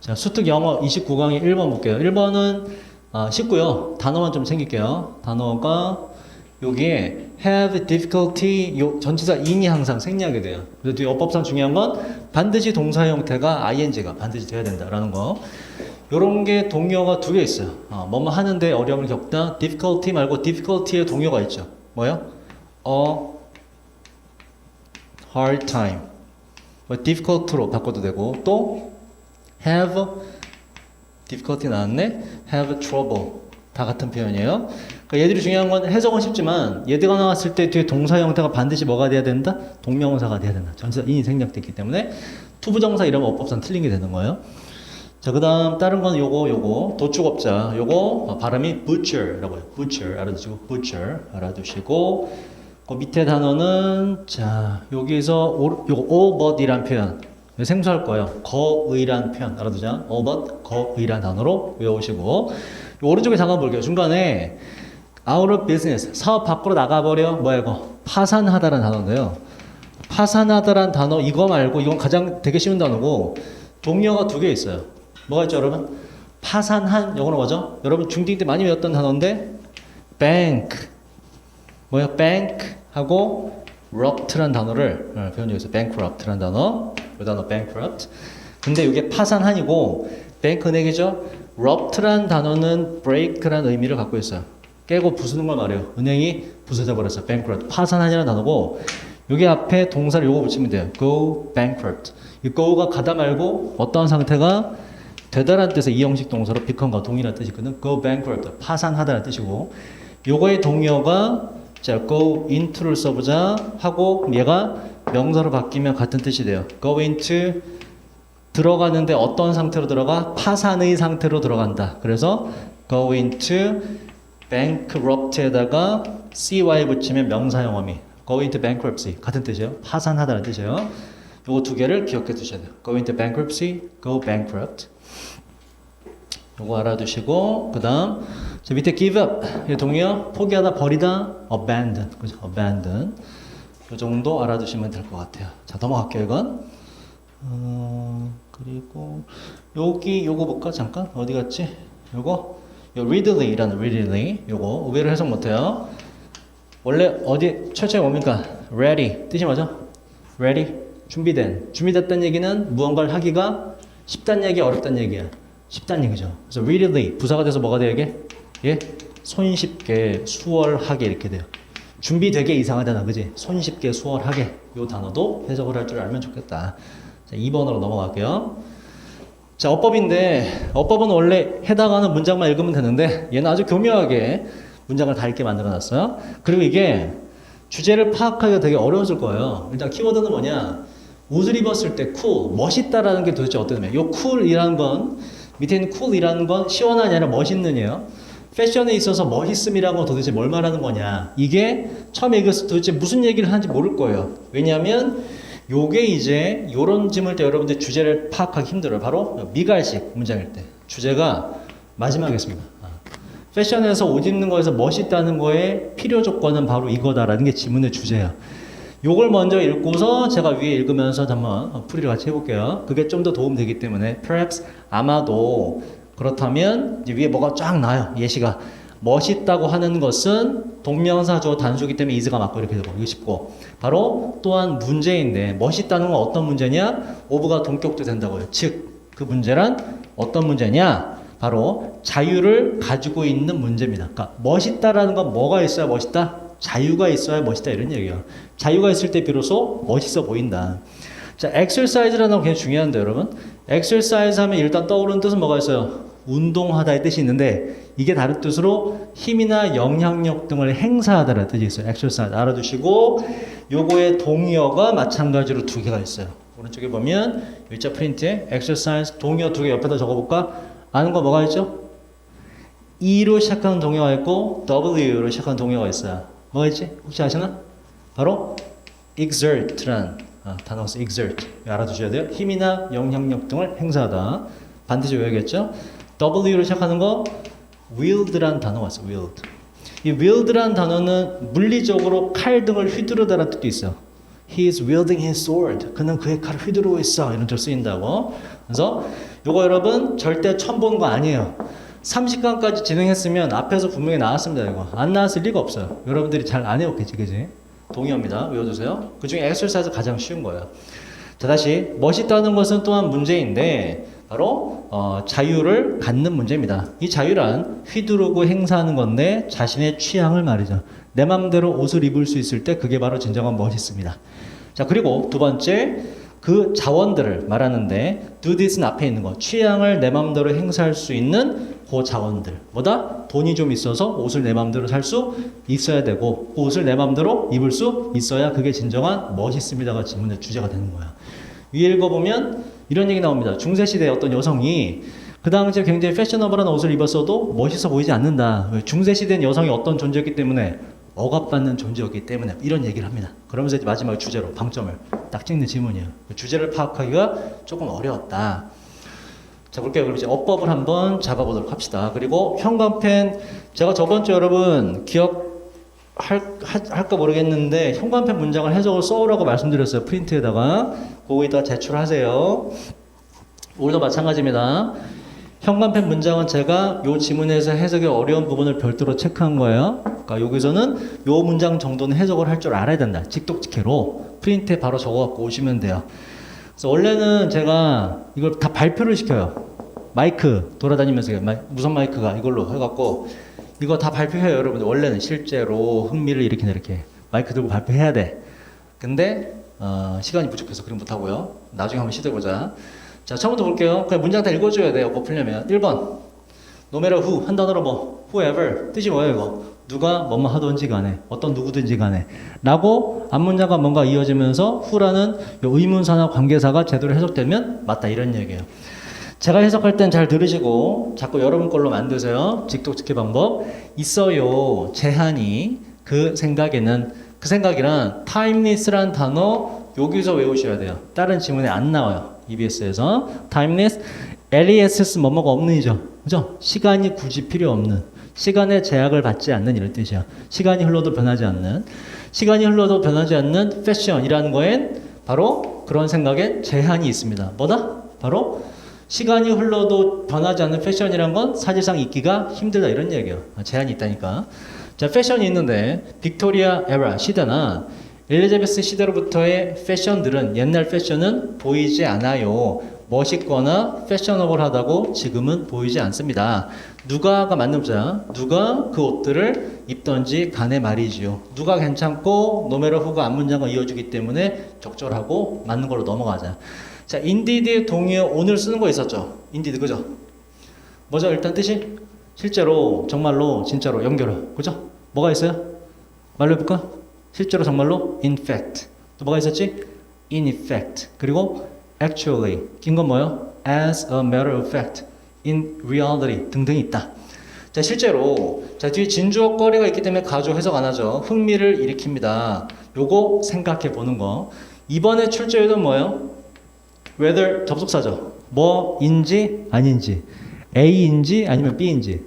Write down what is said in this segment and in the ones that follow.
자, 수특 영어 29강의 1번 볼게요. 1번은 쉽고요. 단어만 좀 챙길게요. 단어가 여기에 have difficulty 요 전치사 in이 항상 생략이 돼요. 그래도 어법상 중요한 건 반드시 동사 형태가 ing가 반드시 돼야 된다라는 거. 요런 게 동요가 두 개 있어요. 뭐뭐 하는데 어려움을 겪다. difficulty 말고 difficulty의 동요가 있죠. 뭐요? A hard time. difficult로 바꿔도 되고 또 have difficulty 나왔네. have trouble. 다 같은 표현이에요. 그러니까 얘들이 중요한 건 해석은 쉽지만 얘들가 나왔을 때 뒤에 동사 형태가 반드시 뭐가 돼야 된다? 동명사가 돼야 된다. 전치사 in이 생략됐기 때문에 투부정사 이러면 어법상 틀린 게 되는 거예요. 자, 그 다음 다른 건 요거 도축업자 요거 발음이 butcher라고 해요. butcher 알아두시고 butcher 알아두시고 그 밑에 단어는 자 여기서 요거 all but이란 표현 생소할 거예요. 거의란 표현 알아두자. all but 거의란 단어로 외우시고 요 오른쪽에 잠깐 볼게요. 중간에 out of business 사업 밖으로 나가버려 뭐야 이거 파산하다라는 단어인데요. 파산하다라는 단어 이거 말고 이건 가장 되게 쉬운 단어고 동료가 두 개 있어요. 뭐가 있죠 여러분? 파산한 영어로 뭐죠? 여러분 중딩 때 많이 외웠던 단어인데 bank 뭐야 bank 하고 rupt라는 단어를 배운 적이 있어요. bankrupt라는 단어 이 단어 bankrupt 근데 이게 파산한이고 bank 은행이죠. rupt라는 단어는 break라는 의미를 갖고 있어요. 깨고 부수는 걸 말해요. 은행이 부서져 버렸어요. bankrupt 파산한이라는 단어고 여기 앞에 동사를 요거 붙이면 돼요. go bankrupt 이 go가 가다 말고 어떠한 상태가 되다라는 뜻의 이형식 동사로 become과 동일한 뜻이거든. go bankrupt 파산하다라는 뜻이고 요거의 동의어가 자 go into를 써보자 하고 얘가 명사로 바뀌면 같은 뜻이 돼요. go into 들어가는데 어떤 상태로 들어가? 파산의 상태로 들어간다. 그래서 go into bankrupt에다가 cy 붙이면 명사 영어미 go into bankruptcy 같은 뜻이에요. 파산하다는 뜻이에요. 요거 두 개를 기억해 두셔야 돼요. go into bankruptcy, go bankrupt. 요거 알아두시고 그 다음 밑에 give up 동의어 포기하다 버리다 abandon 그죠? abandon 요 정도 알아두시면 될 것 같아요. 자 넘어갈게요 이건 그리고 여기 요거 볼까 잠깐 어디 갔지? 요거 요 readily 요거 의외로 해석 못해요. 원래 어디 최초에 뭡니까? ready 뜻이 뭐죠? ready 준비됐다는 얘기는 무언가를 하기가 쉽다는 얘기 어렵다는 얘기야. 쉽다는 얘기죠. 그래서 readily 부사가 돼서 뭐가 돼요 이게? 예? 손쉽게 수월하게 이렇게 돼요. 준비되게 이상하잖아 그지? 손쉽게 수월하게 요 단어도 해석을 할 줄 알면 좋겠다. 자 2번으로 넘어갈게요. 자 어법인데 어법은 원래 해당하는 문장만 읽으면 되는데 얘는 아주 교묘하게 문장을 다 읽게 만들어 놨어요. 그리고 이게 주제를 파악하기가 되게 어려워질 거예요. 일단 키워드는 뭐냐 옷을 입었을 때 cool 멋있다라는 게 도대체 어떤 의미야? 요 cool이라는 건 밑에 있는 cool이라는 건 시원하냐 아니라 멋있느냐요. 패션에 있어서 멋있음이라는 건 도대체 뭘 말하는 거냐. 이게 처음에 읽었을 때 도대체 무슨 얘기를 하는지 모를 거예요. 왜냐하면 요게 이제 요런 질문일 때 여러분들 주제를 파악하기 힘들어요. 바로 미갈식 문장일 때. 주제가 마지막에 있습니다. 패션에서 옷 입는 거에서 멋있다는 거의 필요 조건은 바로 이거다라는 게 지문의 주제야. 요걸 먼저 읽고서 제가 위에 읽으면서 한번 풀이를 같이 해볼게요. 그게 좀 더 도움되기 때문에 perhaps 아마도 그렇다면 이제 위에 뭐가 쫙 나와요. 예시가 멋있다고 하는 것은 동명사 주어 단수이기 때문에 is가 맞고 이렇게 되고 이거 쉽고 바로 또한 문제인데 멋있다는 건 어떤 문제냐? of가 동격도 된다고요. 즉 그 문제란 어떤 문제냐? 바로 자유를 가지고 있는 문제입니다. 그러니까 멋있다라는 건 뭐가 있어야 멋있다? 자유가 있어야 멋있다 이런 얘기예요. 자유가 있을 때 비로소 멋있어 보인다. 자, exercise라는 건 굉장히 중요한데 여러분. exercise 하면 일단 떠오르는 뜻은 뭐가 있어요? 운동하다의 뜻이 있는데 이게 다른 뜻으로 힘이나 영향력 등을 행사하다라는 뜻이 있어요. exercise 알아두시고 요거의 동의어가 마찬가지로 두 개가 있어요. 오른쪽에 보면 일자 프린트에 exercise 동의어 두 개 옆에다 적어볼까? 아는 거 뭐가 있죠? E로 시작하는 동의어가 있고 W로 시작하는 동의어가 있어요. 뭐가 있지? 혹시 아시나? 바로 exert란 단어가 있어요. exert 알아두셔야 돼요. 힘이나 영향력 등을 행사하다. 반드시 외워야겠죠? W로 시작하는 거 wield란 단어가 있어요. wield. 이 wield란 단어는 물리적으로 칼 등을 휘두르다라는 뜻도 있어요. He is wielding his sword. 그는 그의 칼을 휘두르고 있어. 이런 뜻 쓰인다고. 그래서 요거 여러분 절대 처음 보는 거 아니에요. 30강까지 진행했으면 앞에서 분명히 나왔습니다. 이거 안 나왔을 리가 없어요. 여러분들이 잘 안 해왔겠지, 그지? 동의합니다. 외워두세요. 그 중에 엑서사이즈 가장 쉬운 거예요. 자, 다시 멋있다는 것은 또한 문제인데 바로 자유를 갖는 문제입니다. 이 자유란 휘두르고 행사하는 건데 자신의 취향을 말이죠. 내 맘대로 옷을 입을 수 있을 때 그게 바로 진정한 멋있습니다. 자, 그리고 두 번째 그 자원들을 말하는데 do this는 앞에 있는 거 취향을 내 맘대로 행사할 수 있는 그 자원들 뭐다? 돈이 좀 있어서 옷을 내 맘대로 살 수 있어야 되고 그 옷을 내 맘대로 입을 수 있어야 그게 진정한 멋있습니다가 질문의 주제가 되는 거야. 위에 읽어보면 이런 얘기 나옵니다. 중세시대의 어떤 여성이 그 당시에 굉장히 패셔너블한 옷을 입었어도 멋있어 보이지 않는다. 중세시대는 여성이 어떤 존재였기 때문에 억압받는 존재였기 때문에 이런 얘기를 합니다. 그러면서 이제 마지막 주제로 방점을 딱 찍는 질문이에요. 주제를 파악하기가 조금 어려웠다. 자, 볼게요. 그럼 이제 어법을 한번 잡아보도록 합시다. 그리고 현관펜 제가 저번 주 여러분 할까 모르겠는데 현관펜 문장을 해석을 써오라고 말씀드렸어요. 프린트에다가 거기다 제출하세요. 오늘도 마찬가지입니다. 현관펜 문장은 제가 요 지문에서 해석이 어려운 부분을 별도로 체크한 거예요. 그러니까 여기서는 요 문장 정도는 해석을 할 줄 알아야 된다. 직독직해로 프린트에 바로 적어갖고 오시면 돼요. 그래서 원래는 제가 이걸 다 발표를 시켜요. 마이크 돌아다니면서 무선 마이크가 이걸로 해갖고 이거 다 발표해요. 여러분들 원래는 실제로 흥미를 일으키는 이렇게 마이크 들고 발표해야 돼. 근데 시간이 부족해서 그럼 못하고요. 나중에 한번 시도해보자. 자, 처음부터 볼게요. 그냥 문장 다 읽어줘야 돼요. 뭐 풀려면 1번 no matter who 한 단어로 뭐 whoever 뜻이 뭐예요 이거? 누가 뭐뭐 하든지 간에 어떤 누구든지 간에 라고 앞문장과 뭔가 이어지면서 who라는 의문사나 관계사가 제대로 해석되면 맞다 이런 얘기예요. 제가 해석할 땐 잘 들으시고 자꾸 여러분 걸로 만드세요. 직독직해 방법 있어요. 제한이 그 생각이란 timeless란 단어 여기서 외우셔야 돼요. 다른 지문에 안 나와요. EBS에서 timeless, LESS 뭐뭐가 없는이죠. 그죠? 시간이 굳이 필요 없는, 시간의 제약을 받지 않는 이런 뜻이야. 시간이 흘러도 변하지 않는, 시간이 흘러도 변하지 않는 패션이라는 거엔 바로 그런 생각엔 제한이 있습니다. 뭐다? 바로 시간이 흘러도 변하지 않는 패션이란 건 사실상 있기가 힘들다 이런 얘기예요. 제한이 있다니까. 자, 패션이 있는데 빅토리아 에라 시대나 엘리자베스 시대로부터의 패션들은 옛날 패션은 보이지 않아요. 멋있거나 패셔너블하다고 지금은 보이지 않습니다. 누가가 맞는 문자. 누가 그 옷들을 입던지 간에 말이지요. 누가 괜찮고 노메러 후가 앞문장과 이어주기 때문에 적절하고 맞는 걸로 넘어가자. 자, 인디드의 동의어 오늘 쓰는 거 있었죠. 인디드 그죠? 뭐죠? 일단 뜻이 실제로 정말로 진짜로 연결해. 그죠? 뭐가 있어요? 말로 해볼까? 실제로 정말로 in fact 또 뭐가 있었지? in effect 그리고 actually 긴 건 뭐예요? as a matter of fact in reality 등등이 있다. 자, 실제로 자 뒤에 진주어거리가 있기 때문에 가조 해석 안 하죠. 흥미를 일으킵니다. 요거 생각해 보는 거. 이번에 출제에도 뭐예요? whether 접속사죠. 뭐인지 아닌지 A인지 아니면 B인지.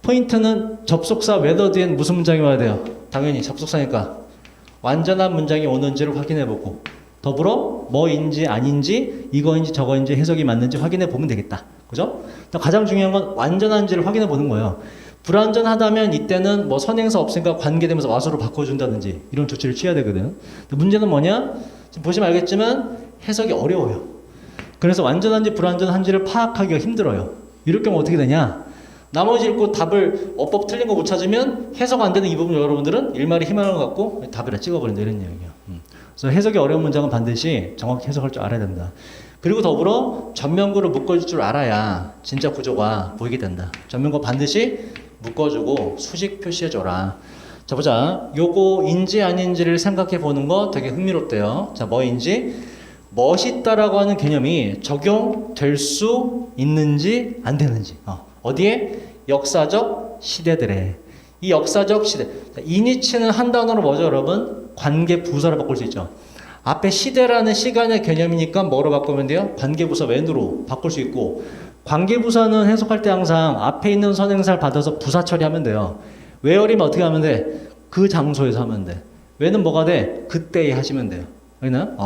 포인트는 접속사 whether 뒤엔 무슨 문장이 와야 돼요? 당연히 접속사니까 완전한 문장이 오는지를 확인해보고 더불어 뭐인지 아닌지 이거인지 저거인지 해석이 맞는지 확인해보면 되겠다. 그죠? 가장 중요한 건 완전한지를 확인해보는 거예요. 불완전하다면 이때는 뭐 선행사 없으니까 관계되면서 와서로 바꿔준다든지 이런 조치를 취해야 되거든. 문제는 뭐냐? 지금 보시면 알겠지만 해석이 어려워요. 그래서 완전한지 불완전한지를 파악하기가 힘들어요. 이럴 경우 어떻게 되냐? 나머지 읽고 답을 어법 틀린 거 못 찾으면 해석 안 되는 이 부분 여러분들은 일말의 희망을 갖고 답에다 찍어버린다 이런 얘기예요. 그래서 해석이 어려운 문장은 반드시 정확히 해석할 줄 알아야 된다. 그리고 더불어 전면구를 묶어줄 줄 알아야 진짜 구조가 보이게 된다. 전면구 반드시 묶어주고 수식 표시해줘라. 자, 보자. 요거인지 아닌지를 생각해 보는 거 되게 흥미롭대요. 자, 뭐인지 멋있다라고 하는 개념이 적용될 수 있는지 안 되는지. 어디에? 역사적 시대들에. 이 역사적 시대. 이니치는 한 단어로 뭐죠, 여러분? 관계 부사로 바꿀 수 있죠. 앞에 시대라는 시간의 개념이니까 뭐로 바꾸면 돼요? 관계부사 when으로 바꿀 수 있고, 관계부사는 해석할 때 항상 앞에 있는 선행사를 받아서 부사 처리하면 돼요. where이면 어떻게 하면 돼? 그 장소에서 하면 돼. when은 뭐가 돼? 그때에 하시면 돼요. 여기는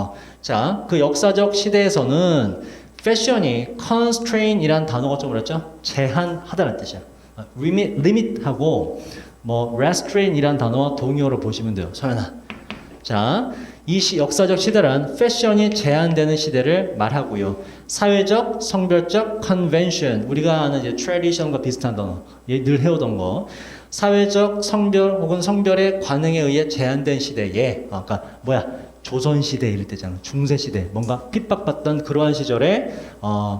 자, 그 역사적 시대에서는 패션이 constraint이란 단어가 좀 그랬죠? 제한하다는 뜻이야. limit하고 뭐 restraint이란 단어와 동의어로 보시면 돼요. 서연아. 자, 이 역사적 시대란 패션이 제한되는 시대를 말하고요. 사회적, 성별적 convention, 우리가 아는 이제 tradition과 비슷한 단어, 늘 해오던 거. 사회적, 성별 혹은 성별의 관행에 의해 제한된 시대에, 아까 조선시대 이럴 때잖아. 중세시대. 뭔가 핍박받던 그러한 시절에,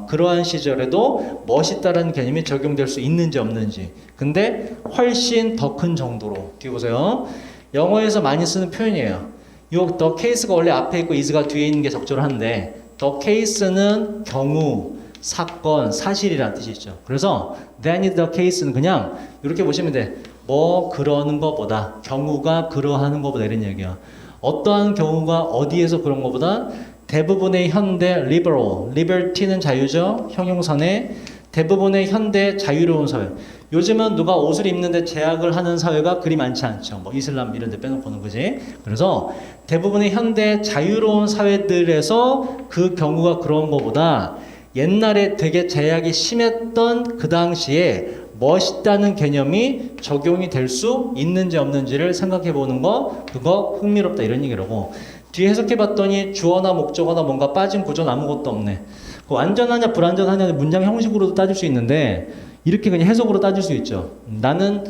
그러한 시절에도 멋있다라는 개념이 적용될 수 있는지 없는지. 근데 훨씬 더 큰 정도로. 뒤에 보세요. 영어에서 많이 쓰는 표현이에요. 요 the case가 원래 앞에 있고 is가 뒤에 있는 게 적절한데, the case는 경우, 사건, 사실이라는 뜻이 있죠. 그래서 that is the case는 그냥 이렇게 보시면 돼. 뭐 그러는 것보다, 경우가 그러하는 것보다 이런 얘기야. 어떠한 경우가 어디에서 그런 것보다 대부분의 현대 liberal, liberty는 자유죠. 형용사네. 대부분의 현대 자유로운 사회. 요즘은 누가 옷을 입는데 제약을 하는 사회가 그리 많지 않죠. 뭐 이슬람 이런 데 빼놓고는 그지. 그래서 대부분의 현대 자유로운 사회들에서 그 경우가 그런 것보다 옛날에 되게 제약이 심했던 그 당시에 멋있다는 개념이 적용이 될 수 있는지 없는지를 생각해 보는 거, 그거 흥미롭다 이런 얘기라고. 뒤에 해석해 봤더니 주어나 목적어나 뭔가 빠진 구조는 아무것도 없네. 그 완전하냐 불완전하냐 문장 형식으로도 따질 수 있는데 이렇게 그냥 해석으로 따질 수 있죠. 나는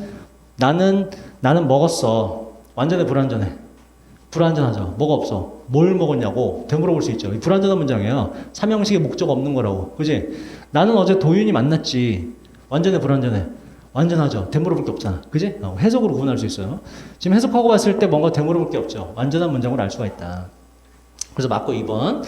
먹었어. 완전해 불완전해? 불완전하죠. 뭐가 없어. 뭘 먹었냐고 되물어볼 수 있죠. 불완전한 문장이에요. 삼형식에 목적 없는 거라고. 그지? 나는 어제 도윤이 만났지. 완전해 불완전해? 완전하죠. 되물어볼 게 없잖아. 그지? 해석으로 구분할 수 있어요. 지금 해석하고 봤을 때 뭔가 되물어볼 게 없죠. 완전한 문장으로 알 수가 있다. 그래서 맞고 2번.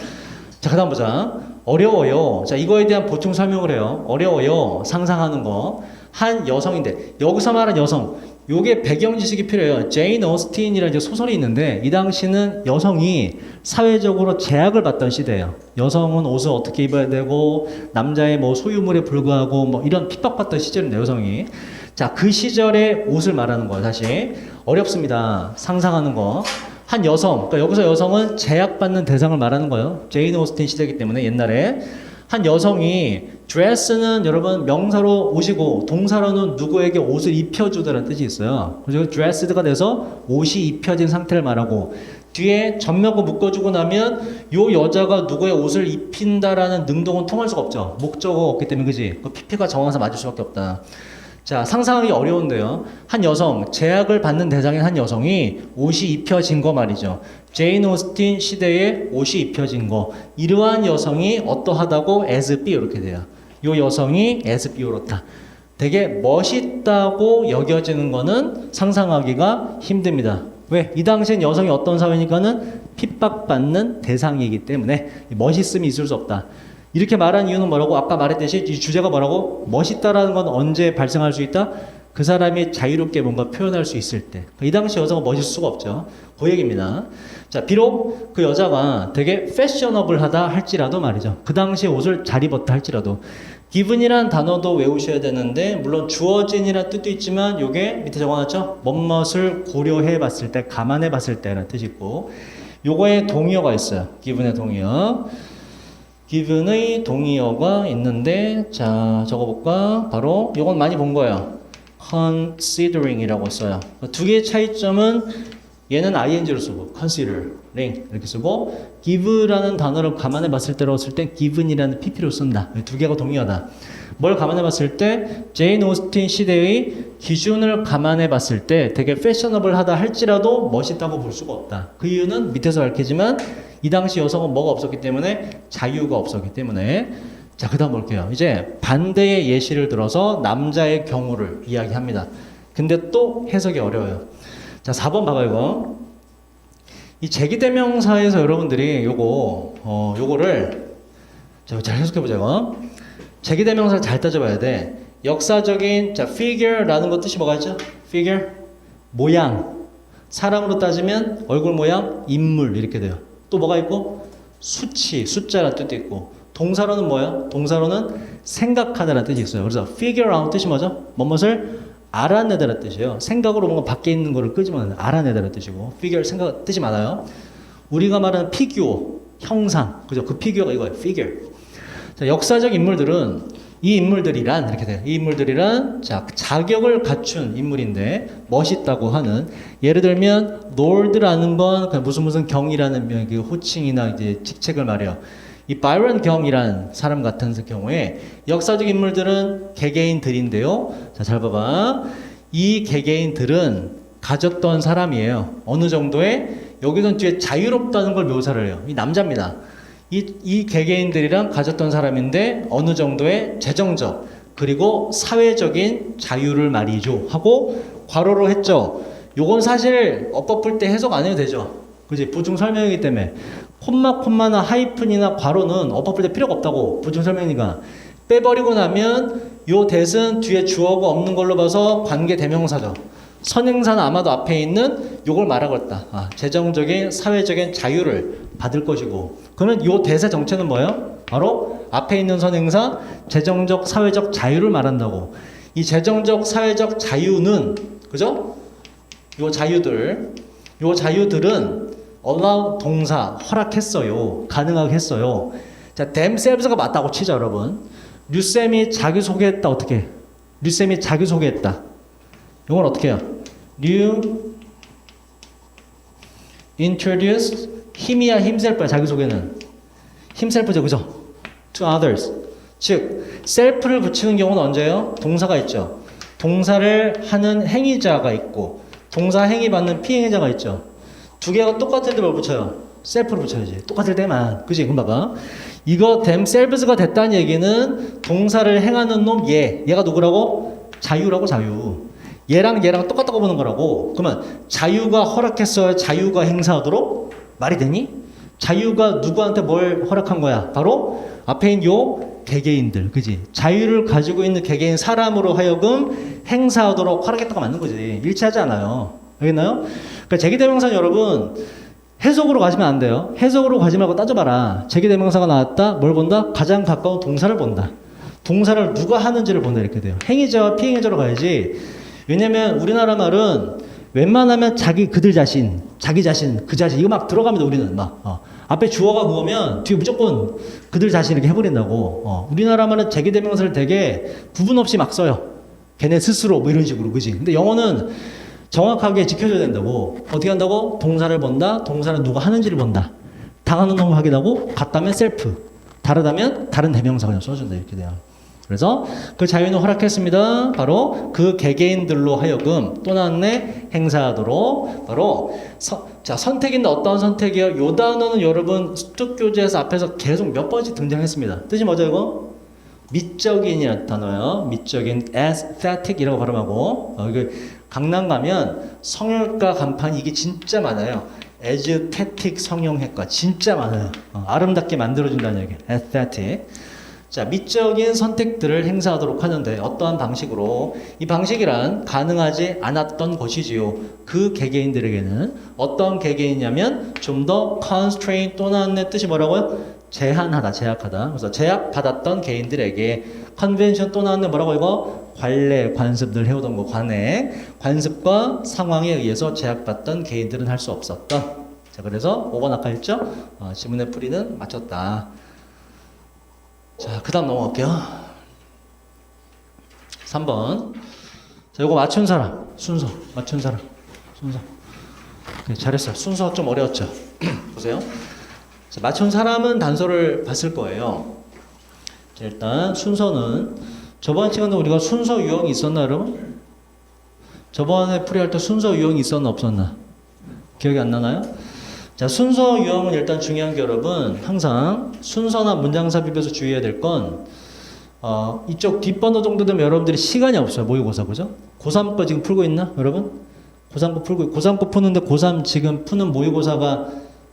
자, 그 다음 보자. 어려워요. 자, 이거에 대한 보충 설명을 해요. 어려워요. 상상하는 거. 한 여성인데, 여기서 말한 여성, 요게 배경 지식이 필요해요. 제인 오스틴이라는 소설이 있는데, 이 당시는 여성이 사회적으로 제약을 받던 시대예요. 여성은 옷을 어떻게 입어야 되고, 남자의 뭐 소유물에 불과하고, 뭐 이런 핍박받던 시절인데, 여성이. 자, 그 시절의 옷을 말하는 거예요, 다시. 어렵습니다. 상상하는 거. 한 여성, 그러니까 여기서 여성은 제약받는 대상을 말하는 거예요. 제인 오스틴 시대이기 때문에 옛날에. 한 여성이 드레스는 여러분 명사로 옷이고 동사로는 누구에게 옷을 입혀주다라는 뜻이 있어요. 그래서 드레스드가 돼서 옷이 입혀진 상태를 말하고 뒤에 전면고 묶어주고 나면 요 여자가 누구의 옷을 입힌다라는 능동은 통할 수가 없죠. 목적어가 없기 때문에 그지? 그 PP가 정황사 맞을 수밖에 없다. 자, 상상하기 어려운데요. 한 여성, 제약을 받는 대상인 한 여성이 옷이 입혀진 거 말이죠. 제인 오스틴 시대에 옷이 입혀진 거. 이러한 여성이 어떠하다고 as B 이렇게 돼요. 이 여성이 as B 이렇다. 되게 멋있다고 여겨지는 거는 상상하기가 힘듭니다. 왜? 이 당시엔 여성이 어떤 사회니까는 핍박받는 대상이기 때문에 멋있음이 있을 수 없다. 이렇게 말한 이유는 뭐라고? 아까 말했듯이 이 주제가 뭐라고? 멋있다라는 건 언제 발생할 수 있다? 그 사람이 자유롭게 뭔가 표현할 수 있을 때. 이 당시 여자가 멋있을 수가 없죠. 그 얘기입니다. 자, 비록 그 여자가 되게 패셔너블하다 할지라도 말이죠. 그 당시에 옷을 잘 입었다 할지라도 given이란 단어도 외우셔야 되는데 물론 주어진이라는 뜻도 있지만 요게 밑에 적어놨죠? 뭐뭇을 고려해 봤을 때, 감안해 봤을 때라는 뜻이 있고 요거에 동의어가 있어요. given의 동의어. given의 동의어가 있는데 자 적어볼까? 바로 이건 많이 본 거예요. considering이라고 써요. 두 개의 차이점은 얘는 ing로 쓰고 considering 이렇게 쓰고 give라는 단어를 감안해 봤을 때로 쓸 때 given이라는 pp로 쓴다. 두 개가 동의어다. 뭘 감안해 봤을 때 제인 오스틴 시대의 기준을 감안해 봤을 때 되게 패셔너블하다 할지라도 멋있다고 볼 수가 없다. 그 이유는 밑에서 밝히지만 이 당시 여성은 뭐가 없었기 때문에 자유가 없었기 때문에. 자, 그 다음 볼게요. 이제 반대의 예시를 들어서 남자의 경우를 이야기합니다. 근데 또 해석이 어려워요. 자, 4번 봐봐요, 이거. 이 제기대명사에서 여러분들이 요거를 잘 해석해보자, 이거. 제기대명사를 잘 따져봐야 돼. 역사적인, 자, figure라는 거 뜻이 뭐가 있죠? figure? 모양. 사람으로 따지면 얼굴 모양, 인물, 이렇게 돼요. 또 뭐가 있고? 수치, 숫자라는 뜻도 있고. 동사로는 뭐야? 동사로는 생각하다라는 뜻이 있어요. 그래서 figure out 뜻이 뭐죠? 뭐뭇을 알아내다라는 뜻이에요. 생각으로 뭔가 밖에 있는 거를 끄집어내는 알아내다라는 뜻이고 figure 생각 뜻이 많아요. 우리가 말하는 피규어, 형상, 그죠? 그 피규어가 이거예요. figure. 자, 역사적 인물들은 이 인물들이란 이렇게 돼요. 이 인물들이란 자, 자격을 갖춘 인물인데 멋있다고 하는 예를 들면 롤드라는 건 그냥 무슨 경이라는 그 호칭이나 이제 직책을 말해요. 이 바이런 경이란 사람 같은 경우에 역사적 인물들은 개개인들인데요. 자, 잘 봐봐. 이 개개인들은 가졌던 사람이에요. 어느 정도의 여기는 뒤에 자유롭다는 걸 묘사를 해요. 이 남자입니다. 이 개개인들이랑 가졌던 사람인데 어느 정도의 재정적 그리고 사회적인 자유를 말이죠 하고 괄호로 했죠. 요건 사실 어법 풀 때 해석 안 해도 되죠. 그지? 부중 설명이기 때문에 콤마나 하이픈이나 괄호는 어법 풀 때 필요가 없다고. 부중 설명이니까 빼버리고 나면 요 대은 뒤에 주어가 없는 걸로 봐서 관계 대명사죠. 선행사는 아마도 앞에 있는 요걸 말하겠다. 아, 재정적인 사회적인 자유를 받을 것이고 그러면 요 대세 정체는 뭐예요? 바로 앞에 있는 선행사 재정적 사회적 자유를 말한다고. 이 재정적 사회적 자유는 그죠? 요 자유들은 allow 동사 허락했어요. 가능하게 했어요. 자, themselves가 맞다고 치죠, 여러분. 류쌤이 자기소개했다. 어떻게? 류쌤이 자기소개했다. 이건 어떻게 해요? 류 introduce 힘이야 himself야 자기소개는 himself죠 그죠? to others 즉 self를 붙이는 경우는 언제예요? 동사가 있죠. 동사를 하는 행위자가 있고 동사 행위 받는 피행자가 있죠. 두 개가 똑같은데 뭘 붙여요? self를 붙여야지. 똑같을 때만. 그지? 그럼 봐봐. 이거 themselves가 됐다는 얘기는 동사를 행하는 놈 얘가 누구라고? 자유라고. 자유. 얘랑 똑같다고 보는 거라고. 그러면 자유가 허락했어야 자유가 행사하도록 말이 되니? 자유가 누구한테 뭘 허락한 거야? 바로 앞에 있는 요 개개인들. 그지? 자유를 가지고 있는 개개인 사람으로 하여금 행사하도록 허락했다가 맞는 거지. 일치하지 않아요. 알겠나요? 그러니까 제기대명사는 여러분 해석으로 가시면 안 돼요. 해석으로 가지 말고 따져봐라. 제기대명사가 나왔다. 뭘 본다? 가장 가까운 동사를 본다. 동사를 누가 하는지를 본다 이렇게 돼요. 행위자와 피행위자로 가야지. 왜냐면 우리나라 말은 웬만하면 그들 자신, 자기 자신, 그 자신 이거 막 들어갑니다. 우리는 막 앞에 주어가 그거면 뒤에 무조건 그들 자신 이렇게 해버린다고. 우리나라 말은 제기대명사를 되게 구분 없이 막 써요. 걔네 스스로 뭐 이런 식으로 그지? 근데 영어는 정확하게 지켜줘야 된다고. 어떻게 한다고? 동사를 본다. 동사는 누가 하는지를 본다. 당하는 놈을 확인하고 같다면 셀프, 다르다면 다른 대명사 그냥 써준다 이렇게 돼요. 그래서 그 자유는 허락했습니다. 바로 그 개개인들로 하여금 또 나왔네 행사하도록 바로 자 선택인데 어떤 선택이요? 요 단어는 여러분 습득교재에서 앞에서 계속 몇 번씩 등장했습니다. 뜻이 뭐죠 이거? 미적인이라는 단어예요. 미적인 aesthetic이라고 발음하고 이거 강남 가면 성형외과 간판이 이게 진짜 많아요. aesthetic 성형외과 진짜 많아요. 아름답게 만들어준다는 얘기. aesthetic. 자, 미적인 선택들을 행사하도록 하는데 어떠한 방식으로? 이 방식이란 가능하지 않았던 것이지요. 그 개개인들에게는 어떤 개개인이냐면 좀 더 constraint 또는 뜻이 뭐라고요? 제한하다, 제약하다. 그래서 제약받았던 개인들에게 컨벤션 또 나왔네 뭐라고 이거? 관례, 관습들 해오던 거 관행. 관습과 상황에 의해서 제약받던 개인들은 할 수 없었던. 자, 그래서 5번 아까 했죠? 지문의 풀이는 맞췄다. 자, 그 다음 넘어갈게요. 3번. 자, 요거 맞춘 사람. 순서. 맞춘 사람. 순서. 네, 잘했어요. 순서 좀 어려웠죠? 보세요. 자, 맞춘 사람은 단서를 봤을 거예요. 자, 일단 순서는 저번 시간에 우리가 순서 유형이 있었나 여러분? 저번에 풀이할 때 순서 유형이 있었나 없었나? 기억이 안 나나요? 자, 순서 유형은 일단 중요한 게 여러분 항상 순서나 문장 삽입에서 주의해야 될 건 이쪽 뒷번호 정도 되면 여러분들이 시간이 없어요. 모의고사 그죠? 고3 거 지금 풀고 있나 여러분? 고3 거 풀고 고3 거 푸는데 고3 지금 푸는 모의고사가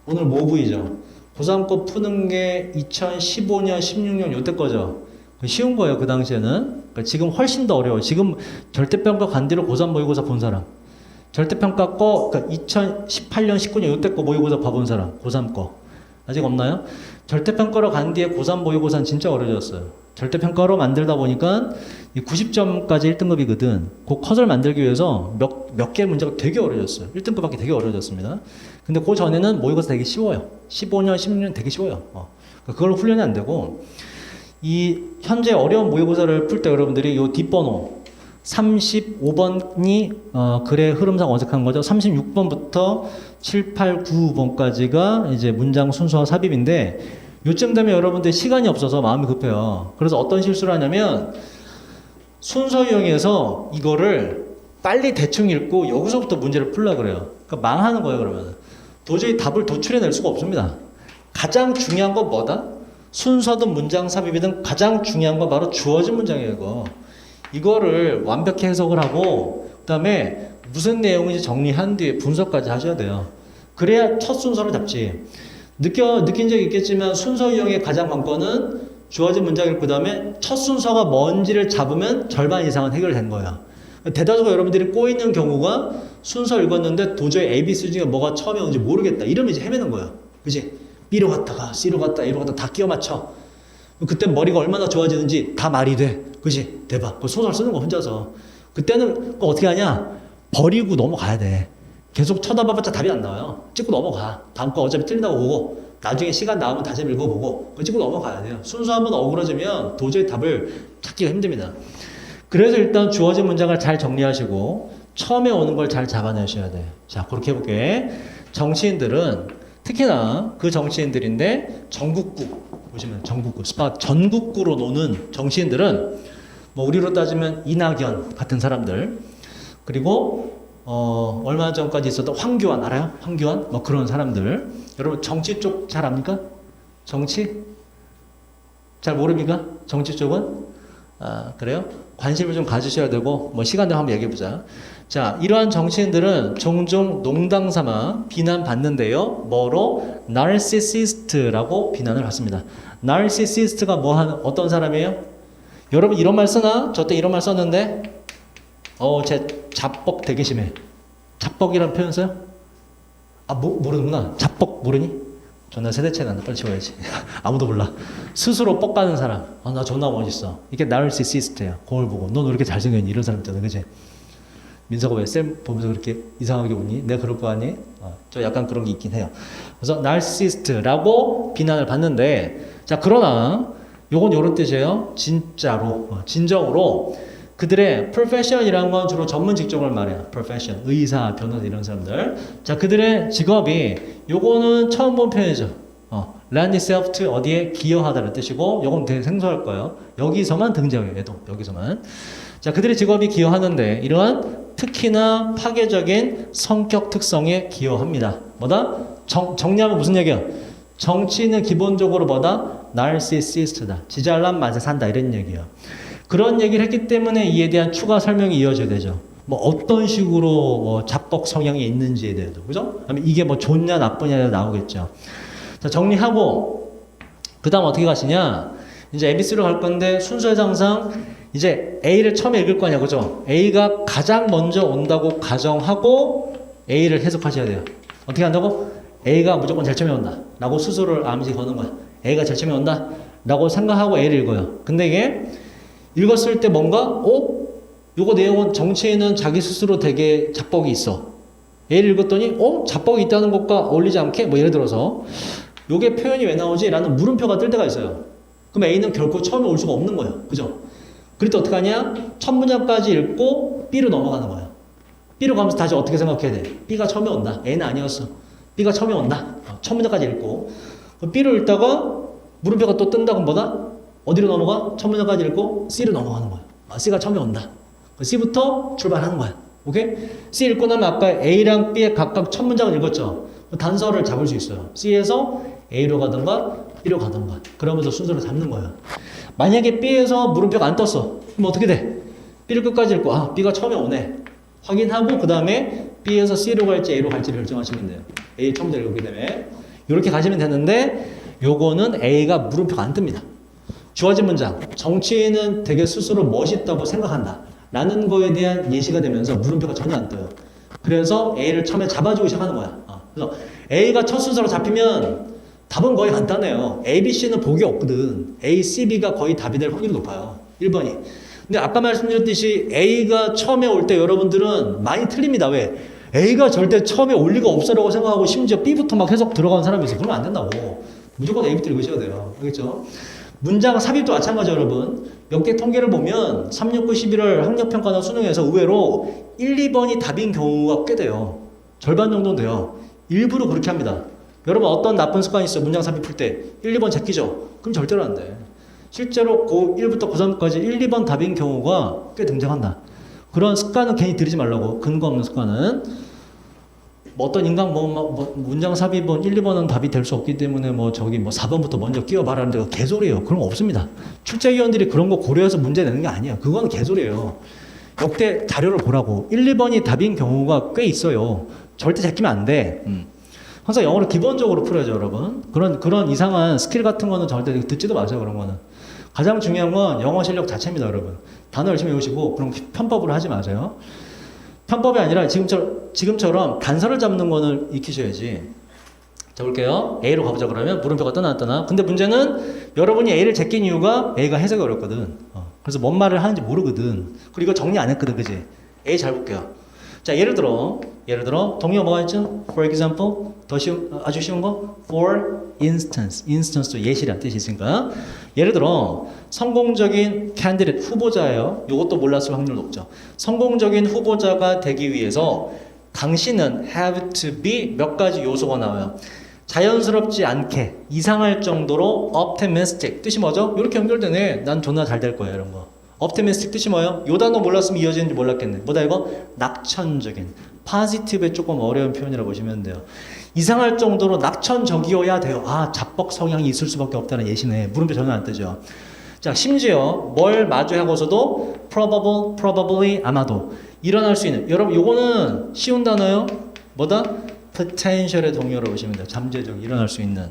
오늘 모구이죠. 고3 거 푸는 게 2015년 16년 요때 거죠. 쉬운 거예요 그 당시에는. 그러니까 지금 훨씬 더 어려워요. 지금 절대평가 간 뒤로 고3 모의고사 본 사람, 절대평가 거, 그러니까 2018년, 19년 요때 거 모의고사 봐본 사람, 고3 거. 아직 없나요? 절대평가로 간 뒤에 고3 모의고사는 진짜 어려졌어요. 절대평가로 만들다 보니까 이 90점까지 1등급이거든. 그 컷을 만들기 위해서 몇 개 문제가 되게 어려졌어요. 1등급 받기 되게 어려졌습니다. 근데 그 전에는 모의고사 되게 쉬워요. 15년, 16년 되게 쉬워요. 그걸 훈련이 안 되고, 이 현재 어려운 모의고사를 풀 때 여러분들이 요 뒷번호 35번이 글의 흐름상 어색한 거죠. 36번부터 7, 8, 9번까지가 이제 문장 순서와 삽입인데, 요쯤 되면 여러분들 시간이 없어서 마음이 급해요. 그래서 어떤 실수를 하냐면 순서 유형에서 이거를 빨리 대충 읽고 여기서부터 문제를 풀려고 그래요. 그러니까 망하는 거예요. 그러면 도저히 답을 도출해낼 수가 없습니다. 가장 중요한 건 뭐다? 순서든 문장 삽입이든 가장 중요한 건 바로 주어진 문장이에요. 이거를 완벽히 해석을 하고 그 다음에 무슨 내용인지 정리한 뒤에 분석까지 하셔야 돼요. 그래야 첫 순서를 잡지. 느낀 적이 있겠지만 순서 유형의 가장 관건은 주어진 문장일 그 다음에 첫 순서가 뭔지를 잡으면 절반 이상은 해결된 거야. 대다수가 여러분들이 꼬이는 경우가 순서 읽었는데 도저히 A, B, C 중에 뭐가 처음에 오는지 모르겠다. 이러면 이제 헤매는 거야. 그치? B로 갔다가 C로 갔다가 A로 갔다가 다 끼워 맞춰. 그때 머리가 얼마나 좋아지는지 다 말이 돼. 그치? 대박. 그 소설 쓰는 거 혼자서. 그때는 꼭 어떻게 하냐? 버리고 넘어가야 돼. 계속 쳐다봐봤자 답이 안 나와요. 찍고 넘어가. 다음 거 어차피 틀린다고 보고 나중에 시간 나오면 다시 읽어보고 그거 찍고 넘어가야 돼요. 순서 한번 어그러지면 도저히 답을 찾기가 힘듭니다. 그래서 일단 주어진 문장을 잘 정리하시고 처음에 오는 걸 잘 잡아내셔야 돼요. 자, 그렇게 해볼게. 정치인들은 특히나 그 정치인들인데 전국구 보시면 전국구 스팟 전국구로 노는 정치인들은 뭐 우리로 따지면 이낙연 같은 사람들 그리고 얼마 전까지 있었던 황교안 알아요? 황교안? 뭐 그런 사람들. 여러분 정치 쪽 잘 압니까? 정치? 잘 모릅니까? 정치 쪽은? 아, 그래요? 관심을 좀 가지셔야 되고 뭐 시간 되면 한번 얘기해 보자. 자, 이러한 정치인들은 종종 농담 삼아 비난받는데요. 뭐로? 나르시시스트라고 비난을 받습니다. 나르시시스트가 어떤 사람이에요? 여러분 이런 말 쓰나? 저 때 이런 말 썼는데 제 잡벅 되게 심해. 잡벅이라는 표현 써요? 아, 모르는구나. 잡벅 모르니? 존나 세대 차이 난다. 빨리 지워야지. 아무도 몰라. 스스로 뻑가는 사람. 나 존나 멋있어. 이게 나르시시스트야. 거울 보고. 넌 왜 이렇게 잘생겼니? 이런 사람 있잖아. 그치? 민서가 왜 쌤 보면서 그렇게 이상하게 웃니? 내가 그럴 거 아니? 저 약간 그런 게 있긴 해요. 그래서 나르시시스트라고 비난을 받는데, 자, 그러나 요건 요런 뜻이에요. 진짜로, 진정으로 그들의 profession이라는 건 주로 전문 직종을 말해요. profession, 의사, 변호사 이런 사람들. 자, 그들의 직업이 요거는 처음 본 표현이죠. lend itself to 어디에 기여하다는 뜻이고 요건 되게 생소할 거예요. 여기서만 등장해요. 얘도 여기서만. 자, 그들의 직업이 기여하는데 이러한 특히나 파괴적인 성격 특성에 기여합니다. 뭐다? 정리하면 무슨 얘기야? 정치인은 기본적으로 뭐다? narcissist다. 지잘난 맛에 산다 이런 얘기야. 그런 얘기를 했기 때문에 이에 대한 추가 설명이 이어져야 되죠. 뭐 어떤 식으로 잡벅 성향이 있는지에 대해서. 그죠? 그러면 이게 뭐 좋냐 나쁘냐 나오겠죠. 자, 정리하고 그 다음 어떻게 가시냐? 이제 ABC로 갈 건데 순서상상 이제 A를 처음에 읽을 거냐, 그죠? A가 가장 먼저 온다고 가정하고 A를 해석하셔야 돼요. 어떻게 한다고? A가 무조건 제일 처음에 온다 라고 스스로를 암시 거는 거야. A가 제일 처음에 온다 라고 생각하고 A를 읽어요. 근데 이게 읽었을 때 뭔가 요거 내용은 정치인은 자기 스스로 되게 잡벅이 있어. A를 읽었더니 잡벅이 있다는 것과 어울리지 않게? 뭐 예를 들어서 요게 표현이 왜 나오지? 라는 물음표가 뜰 때가 있어요. 그럼 A는 결코 처음에 올 수가 없는 거예요. 그죠? 그럴 때 어떻게 하냐? 첫 문장까지 읽고 B로 넘어가는 거야. B로 가면서 다시 어떻게 생각해야 돼? B가 처음에 온다. A는 아니었어. B가 처음에 온다. 첫 문장까지 읽고 B로 읽다가 물음표가 또 뜬다. 그럼 뭐다? 어디로 넘어가? 첫 문장까지 읽고 C로 넘어가는 거야. C가 처음에 온다. C부터 출발하는 거야. 오케이? C 읽고 나면 아까 A랑 B의 각각 첫 문장을 읽었죠. 단서를 잡을 수 있어요. C에서 A로 가든가 B로 가든가. 그러면서 순서를 잡는 거예요. 만약에 B에서 물음표가 안 떴어. 그럼 어떻게 돼? B를 끝까지 읽고 B가 처음에 오네. 확인하고 그 다음에 B에서 C로 갈지 A로 갈지를 결정하시면 돼요. A 처음부터 읽기 때문에. 이렇게 가시면 되는데 요거는 A가 물음표가 안 뜹니다. 주어진 문장. 정치인은 되게 스스로 멋있다고 생각한다. 라는 거에 대한 예시가 되면서 물음표가 전혀 안 떠요. 그래서 A를 처음에 잡아주고 시작하는 거야. 그래서 A가 첫 순서로 잡히면 답은 거의 간단해요. A, B, C는 복이 없거든. A, C, B가 거의 답이 될 확률이 높아요. 1번이. 근데 아까 말씀드렸듯이 A가 처음에 올 때 여러분들은 많이 틀립니다. 왜? A가 절대 처음에 올 리가 없어라고 생각하고 심지어 B부터 막 해석 들어가는 사람이 있어요. 그러면 안 된다고. 무조건 A, B를 읽으셔야 돼요. 알겠죠? 문장 삽입도 마찬가지죠, 여러분. 역대 통계를 보면 3, 6, 9, 11월 학력평가나 수능에서 의외로 1, 2번이 답인 경우가 꽤 돼요. 절반 정도는 돼요. 일부러 그렇게 합니다. 여러분 어떤 나쁜 습관이 있어요? 문장 삽입 풀 때 1, 2번 제끼죠? 그럼 절대로 안 돼. 실제로 고1부터 고3까지 1, 2번 답인 경우가 꽤 등장한다. 그런 습관은 괜히 들이지 말라고. 근거 없는 습관은. 뭐 어떤 인강 문장 삽입은 1, 2번은 답이 될 수 없기 때문에 4번부터 먼저 끼워봐라는데 그거 개소리예요. 그런 거 없습니다. 출제위원들이 그런 거 고려해서 문제 내는 게 아니에요. 그건 개소리예요. 역대 자료를 보라고. 1, 2번이 답인 경우가 꽤 있어요. 절대 제끼면 안 돼. 항상 영어를 기본적으로 풀어야죠, 여러분. 그런 이상한 스킬 같은 거는 절대 듣지도 마세요, 그런 거는. 가장 중요한 건 영어 실력 자체입니다, 여러분. 단어 열심히 외우시고, 그런 편법으로 하지 마세요. 편법이 아니라 지금처럼 단서를 잡는 거는 익히셔야지. 자, 볼게요. A로 가보자, 그러면. 물음표가 떠나 안 떠나. 근데 문제는 여러분이 A를 제낀 이유가 A가 해석이 어렵거든. 그래서 뭔 말을 하는지 모르거든. 그리고 이거 정리 안 했거든, 그지? A 잘 볼게요. 자, 예를 들어 동의어 뭐가 있죠? For example, 아주 쉬운 거? For instance. instance도 예시란 뜻이 있으니까. 예를 들어 성공적인 candidate 후보자예요. 이것도 몰랐을 확률 높죠. 성공적인 후보자가 되기 위해서 당신은 have to be 몇 가지 요소가 나와요. 자연스럽지 않게 이상할 정도로 optimistic 뜻이 뭐죠? 이렇게 연결되네. 난 존나 잘 될 거야, 이런 거. optimistic 뜻이 뭐예요? 요 단어 몰랐으면 이어지는지 몰랐겠네. 뭐다 이거? 낙천적인. positive의 조금 어려운 표현이라고 보시면 돼요. 이상할 정도로 낙천적이어야 돼요. 아, 잡벅 성향이 있을 수밖에 없다는 예시네. 물음표 전혀 안 뜨죠. 자, 심지어 뭘 마주하고서도 probable, probably, 아마도 일어날 수 있는. 여러분, 요거는 쉬운 단어요. 뭐다? potential의 동의어로 보시면 돼요. 잠재적 일어날 수 있는.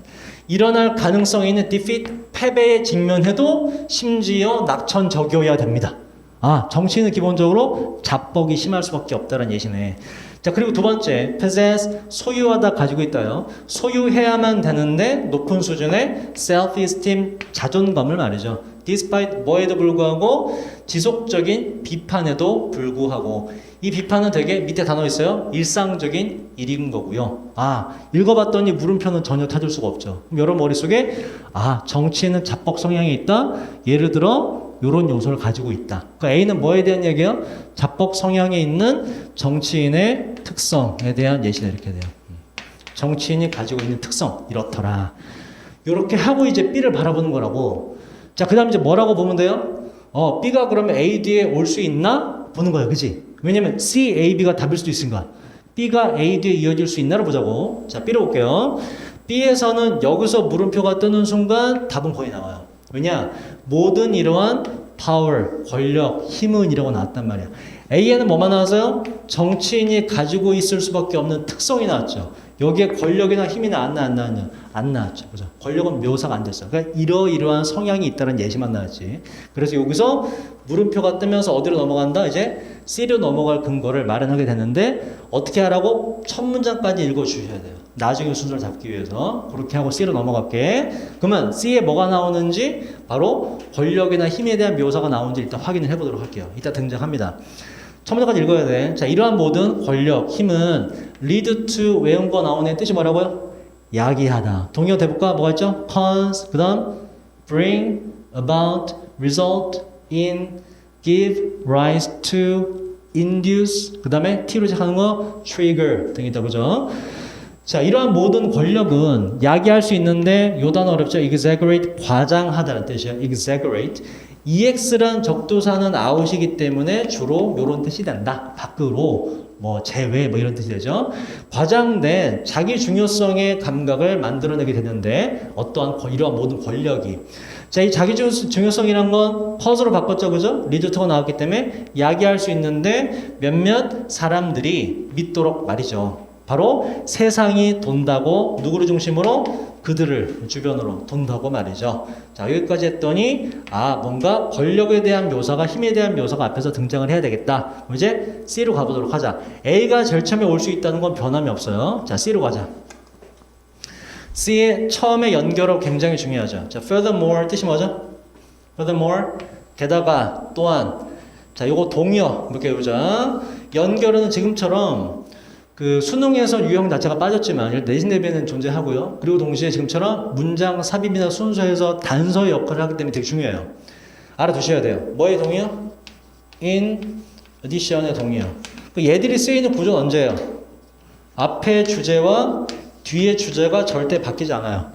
일어날 가능성이 있는 defeat, 패배에 직면해도 심지어 낙천적이어야 됩니다. 아, 정치는 기본적으로 잡벅이 심할 수밖에 없다는 예시네. 자, 그리고 두 번째, possess, 소유하다, 가지고 있다요. 소유해야만 되는데 높은 수준의 self-esteem, 자존감을 말이죠. despite 뭐에도 불구하고 지속적인 비판에도 불구하고 이 비판은 되게 밑에 단어 있어요. 일상적인 일인 거고요. 아, 읽어봤더니 물음표는 전혀 찾을 수가 없죠. 그럼 여러분 머릿속에 아, 정치인은 잡벅 성향이 있다. 예를 들어 이런 요소를 가지고 있다. 그러니까 A는 뭐에 대한 얘기예요? 잡벅 성향에 있는 정치인의 특성에 대한 예시다 이렇게 돼요. 정치인이 가지고 있는 특성 이렇더라. 이렇게 하고 이제 B를 바라보는 거라고. 자, 그 다음 이제 뭐라고 보면 돼요? B가 그러면 A 뒤에 올 수 있나? 보는 거예요. 그치? 왜냐면 C, A, B가 답일 수도 있으니까. B가 A 뒤에 이어질 수 있나를 보자고. 자, B를 볼게요. B에서는 여기서 물음표가 뜨는 순간 답은 거의 나와요. 왜냐? 모든 이러한 파워, 권력, 힘은 이라고 나왔단 말이야. A에는 뭐만 나왔어요? 정치인이 가지고 있을 수밖에 없는 특성이 나왔죠. 여기에 권력이나 힘이나 안 나왔냐? 안 나왔죠. 그죠? 권력은 묘사가 안 됐어. 그러니까 이러이러한 성향이 있다는 예시만 나왔지. 그래서 여기서 물음표가 뜨면서 어디로 넘어간다? 이제 C로 넘어갈 근거를 마련하게 되는데 어떻게 하라고? 첫 문장까지 읽어주셔야 돼요. 나중에 순서를 잡기 위해서. 그렇게 하고 C로 넘어갈게. 그러면 C에 뭐가 나오는지 바로 권력이나 힘에 대한 묘사가 나오는지 일단 확인을 해보도록 할게요. 이따 등장합니다. 첫 문장까지 읽어야 돼. 자, 이러한 모든 권력, 힘은 lead to 외운 거 나오는 뜻이 뭐라고요? 야기하다. 동의어 대복과 뭐가 있죠? cause, 그 다음 bring, about, result, in, give, rise to, induce, 그 다음에 t로 시작하는 거 trigger 등이 있다. 그죠? 자, 이러한 모든 권력은 야기할 수 있는데 요 단어 어렵죠? exaggerate, 과장하다는 뜻이에요. exaggerate. EX란 적도사는 아웃이기 때문에 주로 이런 뜻이 된다. 밖으로, 제외, 이런 뜻이 되죠. 과장된 자기 중요성의 감각을 만들어내게 되는데, 이러한 모든 권력이. 자, 이 자기 중요성이란 건 퍼즐로 바꿨죠. 그죠? 리조트가 나왔기 때문에 야기할 수 있는데 몇몇 사람들이 믿도록 말이죠. 바로 세상이 돈다고 누구를 중심으로? 그들을 주변으로 돈다고 말이죠. 자, 여기까지 했더니 뭔가 권력에 대한 묘사가 힘에 대한 묘사가 앞에서 등장을 해야 되겠다. 그럼 이제 C로 가보도록 하자. A가 제일 처음에 올 수 있다는 건 변함이 없어요. 자, C로 가자. C의 처음에 연결어 굉장히 중요하죠. 자, furthermore 뜻이 뭐죠? furthermore 게다가 또한. 자, 요거 동의어 이렇게 보자. 연결어는 지금처럼 그 수능에서 유형 자체가 빠졌지만 내신 대비는 존재하고요. 그리고 동시에 지금처럼 문장 삽입이나 순서에서 단서의 역할을 하기 때문에 되게 중요해요. 알아두셔야 돼요. 뭐의 동의어? in addition의 동의어. 얘들이 쓰이는 구조는 언제예요? 앞에 주제와 뒤에 주제가 절대 바뀌지 않아요.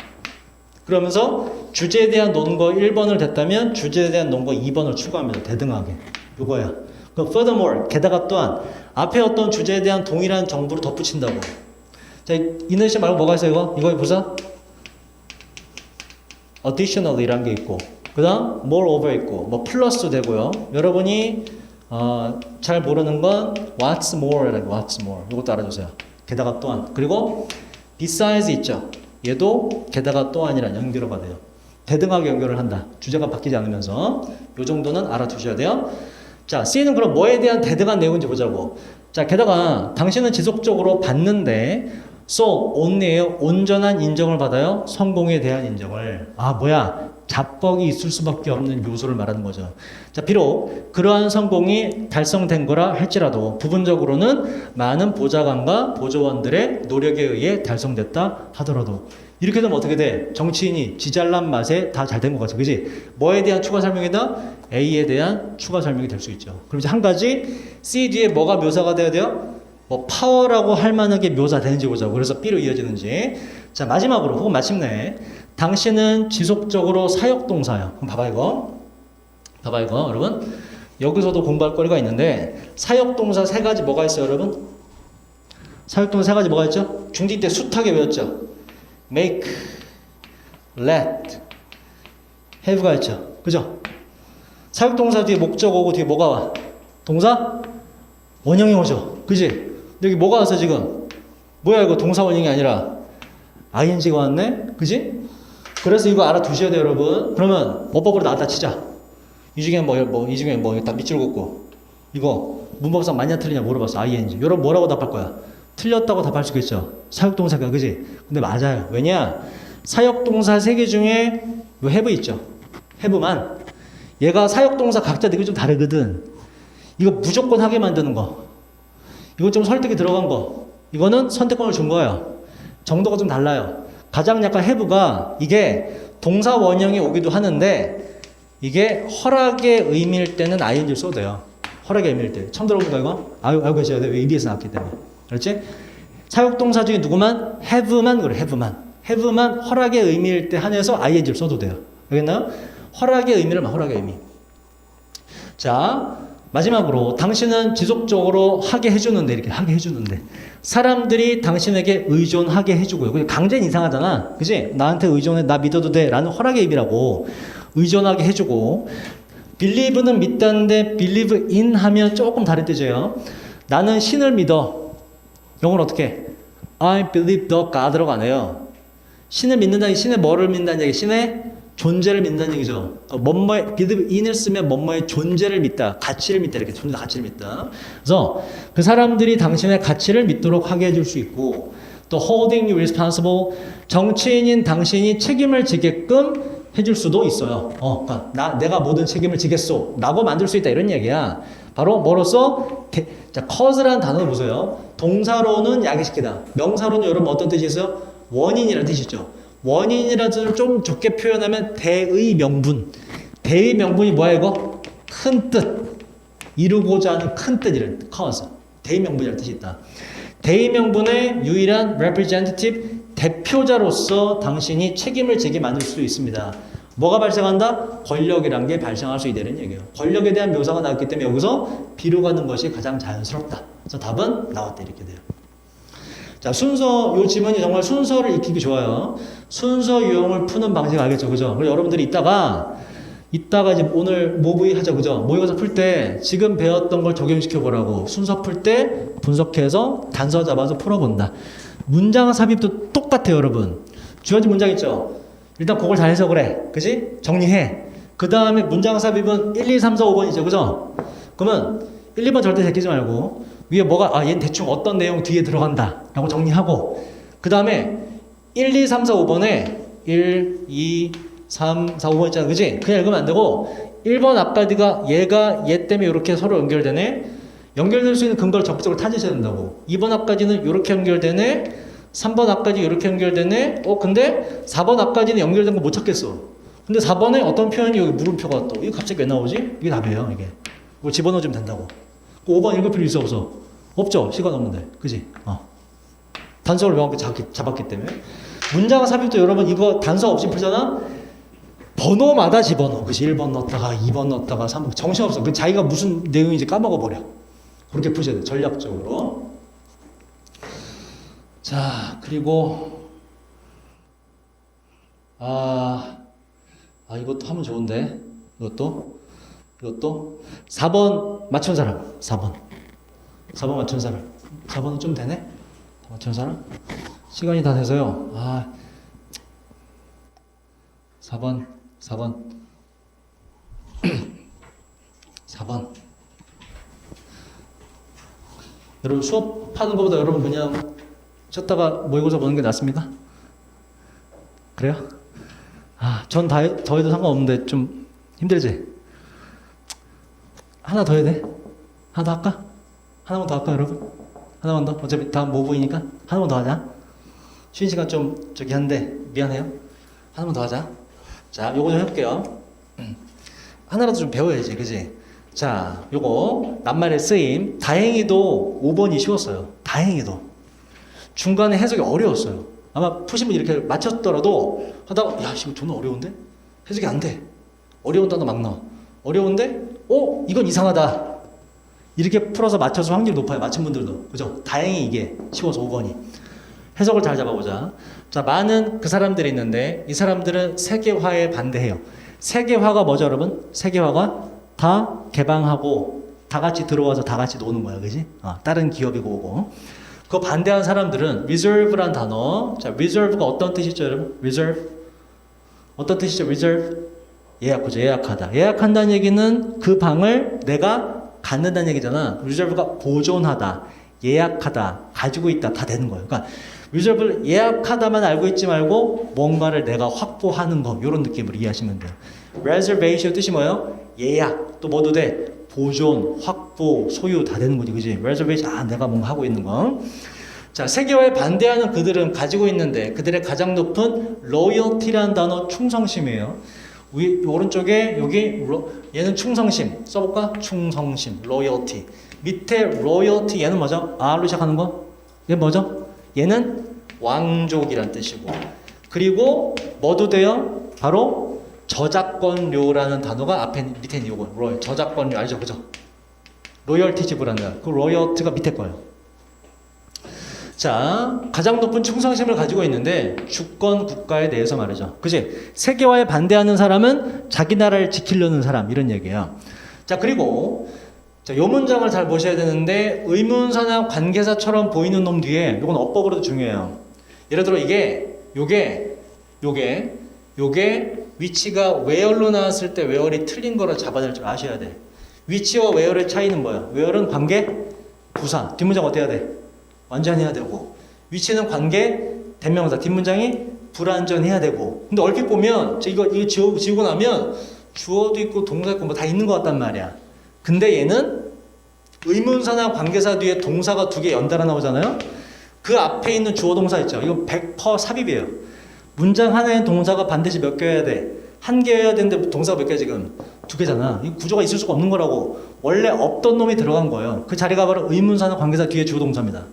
그러면서 주제에 대한 논거 1번을 됐다면 주제에 대한 논거 2번을 추가합니다. 대등하게. 요거야. 그럼 furthermore, 게다가 또한 앞에 어떤 주제에 대한 동일한 정보를 덧붙인다고. 자, 이너시 말고 뭐가 있어요, 이거? 이거의 부사? additional이란 게 있고, 그 다음 moreover 있고, 뭐 플러스 되고요. 여러분이 잘 모르는 건 what's more라고, what's more. 이것도 알아주세요. 게다가 또한. 그리고 besides 있죠. 얘도 게다가 또한이란 연결어가 돼요. 대등하게 연결을 한다. 주제가 바뀌지 않으면서. 요 정도는 알아두셔야 돼요. 자, C는 그럼 뭐에 대한 대등한 내용인지 보자고. 자, 게다가 당신은 지속적으로 받는데 so only예요. 온전한 인정을 받아요. 성공에 대한 인정을. 아, 뭐야? 자뻑이 있을 수밖에 없는 요소를 말하는 거죠. 자, 비록 그러한 성공이 달성된 거라 할지라도 부분적으로는 많은 보좌관과 보조원들의 노력에 의해 달성됐다 하더라도 이렇게 되면 어떻게 돼? 정치인이 지잘난 맛에 다 잘 된 것 같아. 그지? 뭐에 대한 추가 설명이다? A에 대한 추가 설명이 될 수 있죠. 그럼 이제 한 가지 C 뒤에 뭐가 묘사가 돼야 돼요? 뭐 파워라고 할 만하게 묘사되는지 보자고. 그래서 B로 이어지는지. 자, 마지막으로 혹은 마침내 당신은 지속적으로 사역동사야. 그럼 봐봐 이거. 봐봐 이거 여러분. 여기서도 공부할 거리가 있는데 사역동사 세 가지 뭐가 있어요 여러분? 사역동사 세 가지 뭐가 있죠? 중딩 때 숱하게 외웠죠? make, let, have가 있죠. 그죠? 사역동사 뒤에 목적 오고 뒤에 뭐가 와? 동사? 원형이 오죠. 그지? 여기 뭐가 왔어 지금? 뭐야 이거 동사 원형이 아니라 ing가 왔네? 그지? 그래서 이거 알아두셔야 돼요 여러분. 그러면 어법으로 나왔다 치자. 이 중에 이 중에 다 밑줄 긋고 이거 문법상 맞냐 틀리냐 물어봤어. ing. 여러분 뭐라고 답할 거야? 틀렸다고 답할 수 있죠. 사역동사가 그지? 근데 맞아요. 왜냐? 사역동사 3개 중에 요 have 있죠. have만 얘가 사역동사 각자 되게 좀 다르거든. 이거 무조건 하게 만드는 거. 이거 좀 설득이 들어간 거. 이거는 선택권을 준 거예요. 정도가 좀 달라요. 가장 약간 have가 이게 동사 원형이 오기도 하는데 이게 허락의 의미일 때는 ing를 써도 돼요. 허락의 의미일 때. 처음 들어보니까 이거? 알고 계셔야 돼요. EBS 나왔기 때문에. 그렇지? 사역동사 중에 누구만? have만 그래. have만 허락의 의미일 때 한해서 ing를 써도 돼요. 알겠나요? 허락의 의미를 허락의 의미. 자, 마지막으로 당신은 지속적으로 하게 해주는데 이렇게 하게 해주는데 사람들이 당신에게 의존하게 해주고요. 강제는 이상하잖아. 그지? 나한테 의존해. 나 믿어도 돼. 라는 허락의 의미라고 의존하게 해주고 believe는 믿다는데 believe in 하면 조금 다른 뜻이에요. 나는 신을 믿어. 영어로 어떻게? I believe the God라고 안 해요. 신을 믿는다는 게 신의 뭐를 믿는다는 얘기? 신의 존재를 믿는다는 얘기죠. 뭐뭐의 believe in을 쓰면 뭐뭐의 존재를 믿다, 가치를 믿다 이렇게 존재 가치를 믿다. 그래서 그 사람들이 당신의 가치를 믿도록 하게 해줄 수 있고 또 holding you responsible 정치인인 당신이 책임을 지게끔 해줄 수도 있어요. 그러니까 내가 모든 책임을 지겠소 라고 만들 수 있다 이런 얘기야. 바로 뭐로써 자, cause라는 단어를 보세요. 동사로는 야기시키다. 명사로는 여러분 어떤 뜻이 있어요? 원인이라는 뜻이죠. 원인이라는 뜻을 좀 좁게 표현하면 대의 명분. 대의 명분이 뭐야 이거? 큰 뜻. 이루고자 하는 큰 뜻이란 cause. 대의 명분이라는 뜻이 있다. 대의 명분의 유일한 representative 대표자로서 당신이 책임을 지게 만들 수 있습니다. 뭐가 발생한다? 권력이란 게 발생할 수 있다는 얘기예요. 권력에 대한 묘사가 나왔기 때문에 여기서 비로 가는 것이 가장 자연스럽다. 그래서 답은 나왔다 이렇게 돼요. 자, 요 지문이 정말 순서를 익히기 좋아요. 순서 유형을 푸는 방식 알겠죠? 그죠? 그리고 여러분들이 이따가 이제 오늘 모브이 하죠. 그죠? 모의고사 풀 때 지금 배웠던 걸 적용시켜 보라고. 순서 풀 때 분석해서 단서 잡아서 풀어본다. 문장 삽입도 똑같아요, 여러분. 주어진 문장 있죠? 일단 그걸 잘 해석을 해. 그지? 정리해. 그 다음에 문장 삽입은 1, 2, 3, 4, 5번이죠. 그죠? 그러면 1, 2번 절대 제끼지 말고 위에 뭐가 얘는 대충 어떤 내용 뒤에 들어간다 라고 정리하고 그 다음에 1, 2, 3, 4, 5번에 1, 2, 3, 4, 5번 있잖아. 그지? 그냥 읽으면 안 되고 1번 앞까지가 얘가 얘 때문에 이렇게 서로 연결되네. 연결될 수 있는 근거를 적극적으로 찾으셔야 된다고. 2번 앞까지는 이렇게 연결되네. 3번 앞까지 이렇게 연결되네. 근데 4번 앞까지는 연결된 거 못 찾겠어. 근데 4번에 어떤 표현이 여기 물음표가 또 이거 갑자기 왜 나오지? 이게 답이에요. 이게. 이거 집어넣어주면 된다고. 5번 읽을 필요 있어 없어? 없죠. 시간 없는데. 그지? 단서를 명확히 잡았기 때문에. 문장 삽입도 여러분 이거 단서 없이 풀잖아? 번호마다 집어넣어. 그치? 1번 넣었다가 2번 넣었다가 3번. 정신없어. 그 자기가 무슨 내용인지 까먹어버려. 그렇게 푸셔야 돼. 전략적으로. 자, 그리고 이것도 하면 좋은데. 이것도 4번 맞춘 사람. 4번 맞춘 사람. 4번은 좀 되네? 맞춘 사람? 시간이 다 돼서요. 4번 4번 여러분 수업하는 것보다 여러분 그냥 쉬었다가 모의고사 보는 게 낫습니까? 그래요? 전 더 해도 상관없는데 좀 힘들지? 하나 더 해야 돼? 하나 더 할까? 하나만 더 할까 여러분? 하나만 더? 어차피 다음 모부이니까 하나만 더 하자. 쉬는 시간 좀 한데 미안해요. 하나만 더 하자. 자, 요거 좀 해볼게요. 하나라도 좀 배워야지, 그지? 자, 요거 낱말의 쓰임. 다행히도 5번이 쉬웠어요. 다행히도. 중간에 해석이 어려웠어요. 아마 푸신 분 이렇게 맞췄더라도 하다가 이거 존나 어려운데? 해석이 안 돼. 어려운 단어 막 나와. 어려운데? 이건 이상하다. 이렇게 풀어서 맞춰서 확률이 높아요. 맞힌 분들도. 그죠? 다행히 이게 쉬워서 5번이. 해석을 잘 잡아보자. 자, 많은 그 사람들이 있는데 이 사람들은 세계화에 반대해요. 세계화가 뭐죠, 여러분? 세계화가 다 개방하고 다 같이 들어와서 다 같이 노는 거야, 그지? 다른 기업이고 오고. 그거 반대한 사람들은 reserve란 단어. 자, reserve가 어떤 뜻이죠, 여러분? reserve. 어떤 뜻이죠, reserve? 예약하죠, 예약하다. 예약한다는 얘기는 그 방을 내가 갖는다는 얘기잖아. reserve가 보존하다, 예약하다, 가지고 있다, 다 되는 거예요. 그러니까 reserve를 예약하다만 알고 있지 말고 뭔가를 내가 확보하는 거, 이런 느낌으로 이해하시면 돼요. reservation 뜻이 뭐예요? 예약, 또 뭐도 돼? 보존, 확보, 소유 다 되는 거지, 그지? reservation, 내가 뭔가 하고 있는 거. 자, 세계화에 반대하는 그들은 가지고 있는데 그들의 가장 높은 loyalty라는 단어, 충성심이에요. 오른쪽에 여기 얘는 충성심 써볼까? 충성심, loyalty. 밑에 loyalty 얘는 뭐죠? R로 시작하는 거? 얘 뭐죠? 얘는 왕족이란 뜻이고, 그리고 뭐도 돼요? 바로 저작권료라는 단어가 앞에 밑에 있는 요거 저작권료 알죠? 그죠? 로열티 지불한다. 그 로열티가 밑에 거예요. 자, 가장 높은 충성심을 가지고 있는데 주권 국가에 대해서 말이죠. 그치? 세계화에 반대하는 사람은 자기 나라를 지키려는 사람, 이런 얘기예요. 자, 그리고 요 문장을 잘 보셔야 되는데 의문사나 관계사처럼 보이는 놈 뒤에 요건 어법으로도 중요해요. 예를 들어 요게 위치가 where로 나왔을 때 where이 틀린 거를 잡아낼 줄 아셔야 돼. 위치와 where의 차이는 뭐야? where는 관계, 부사. 뒷문장 어떻게 해야 돼? 완전해야 되고, 위치는 관계, 대명사. 뒷문장이 불완전해야 되고. 근데 얼핏 보면 이거 지우고 나면 주어도 있고 동사 있고 뭐 다 있는 것 같단 말이야. 근데 얘는 의문사나 관계사 뒤에 동사가 2개 연달아 나오잖아요. 그 앞에 있는 주어 동사 있죠. 이거 100% 삽입이에요. 문장 하나에 동사가 반드시 몇 개여야 돼? 1개여야 되는데 동사가 몇 개 지금? 2개잖아. 이 구조가 있을 수가 없는 거라고. 원래 없던 놈이 들어간 거예요. 그 자리가 바로 의문사나 관계사 뒤에 주어 동사입니다.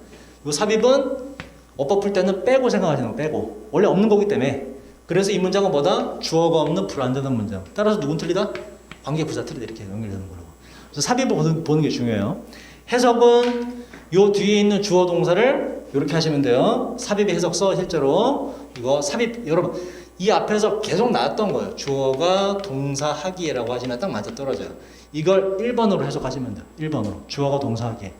이 삽입은 어법 풀 때는 빼고 생각하시는 거, 빼고. 원래 없는 거기 때문에. 그래서 이 문장은 뭐다? 주어가 없는 불완전한 문장. 따라서 누군 틀리다? 관계 부사 틀리다, 이렇게 연결되는 거라고. 그래서 삽입을 보는 게 중요해요. 해석은 요 뒤에 있는 주어 동사를 이렇게 하시면 돼요. 삽입의 해석서 실제로 이거 삽입, 여러분 이 앞에서 계속 나왔던 거예요. 주어가 동사하기라고 하시면 딱 맞아 떨어져요. 이걸 1번으로 해석하시면 돼요. 1번으로 주어가 동사하기.